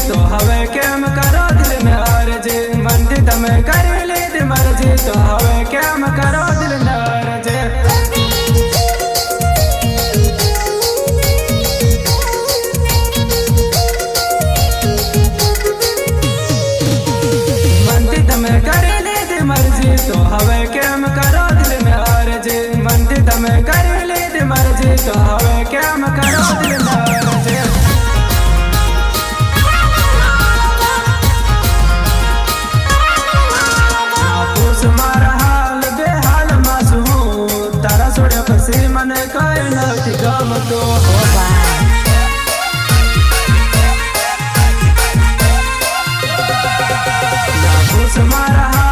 तो हवे केम करो दिल में अर्जी मंदी तमे कर लीधी मर्जी तो हवे केम करो दिल में अर्जी मंदी तमे कर लीधी मर्जी तो हवे केम करो दिल में अर्जी मंदी तमे कर लीधी मर्जी तो हवे केम करो दिल में अर्जी मारा हाल बेहाल मासू तारा सोड़े पसी मन कई नथी गम तो मारा